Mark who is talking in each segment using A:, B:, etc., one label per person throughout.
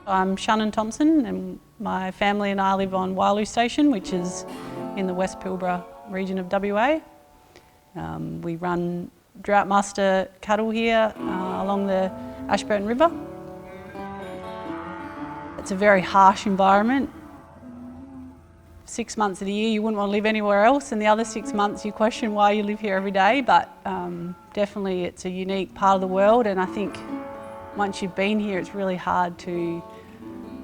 A: I'm Shannon Thompson and my family and I live on Wyloo Station, which is in the West Pilbara region of WA. We run drought master cattle here along the Ashburton River. It's a very harsh environment. 6 months of the year you wouldn't want to live anywhere else, and the other 6 months you question why you live here every day, but definitely it's a unique part of the world, and I think once you've been here it's really hard to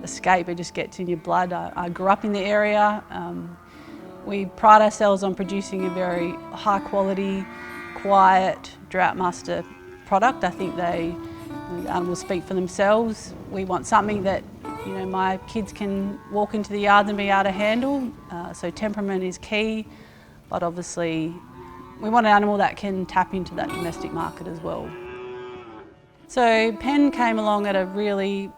A: escape. It just gets in your blood. I grew up in the area. We pride ourselves on producing a very high quality, quiet drought master product. I think the animals speak for themselves. We want something that my kids can walk into the yard and be able to handle. So temperament is key, but obviously we want an animal that can tap into that domestic market as well. So pen came along at a really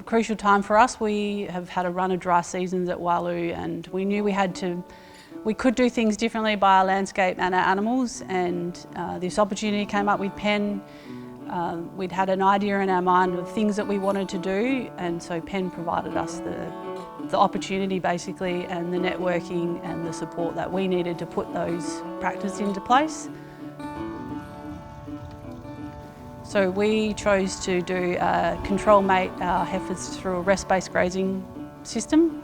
A: crucial time for us. We have had a run of dry seasons at Wyloo, and we knew we could do things differently by our landscape and our animals, and this opportunity came up with pen. We'd had an idea in our mind of things that we wanted to do, and so pen provided us the opportunity basically, and the networking and the support that we needed to put those practices into place. So we chose to do control mate our heifers through a rest-based grazing system.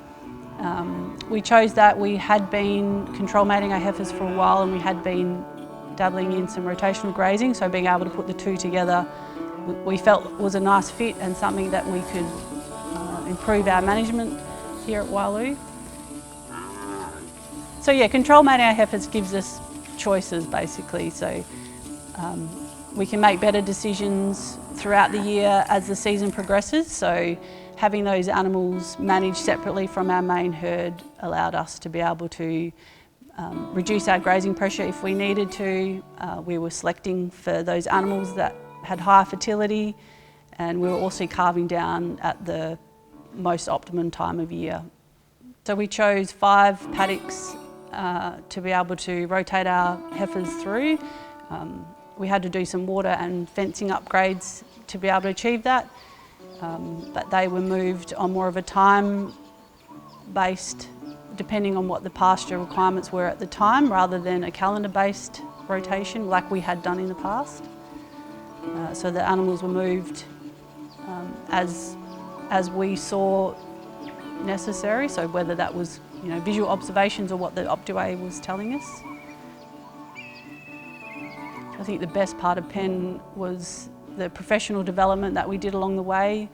A: We chose that. We had been control mating our heifers for a while, and we had been dabbling in some rotational grazing, so being able to put the two together we felt was a nice fit and something that we could improve our management here at Wyloo. So yeah, control mating our heifers gives us choices basically, so we can make better decisions throughout the year as the season progresses. So having those animals managed separately from our main herd allowed us to be able to reduce our grazing pressure if we needed to. We were selecting for those animals that had higher fertility, and we were also calving down at the most optimum time of year. So we chose 5 paddocks to be able to rotate our heifers through. We had to do some water and fencing upgrades to be able to achieve that, but they were moved on more of a time-based, depending on what the pasture requirements were at the time, rather than a calendar-based rotation like we had done in the past. So the animals were moved as we saw necessary, so whether that was visual observations or what the optue was telling us. I think the best part of pen was the professional development that we did along the way.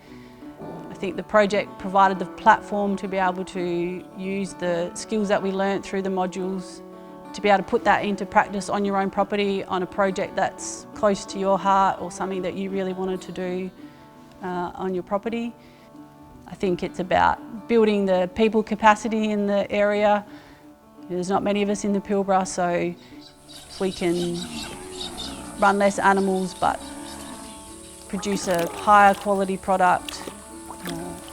A: I think the project provided the platform to be able to use the skills that we learnt through the modules to be able to put that into practice on your own property on a project that's close to your heart or something that you really wanted to do on your property. I think it's about building the people capacity in the area. There's not many of us in the Pilbara, so if we can run less animals but produce a higher quality product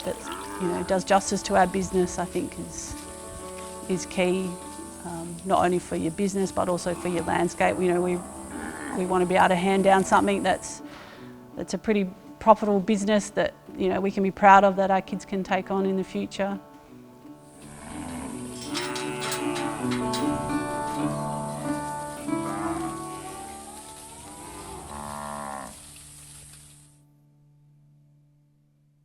A: that does justice to our business, I think is key, not only for your business but also for your landscape. We want to be able to hand down something that's a pretty profitable business that we can be proud of, that our kids can take on in the future.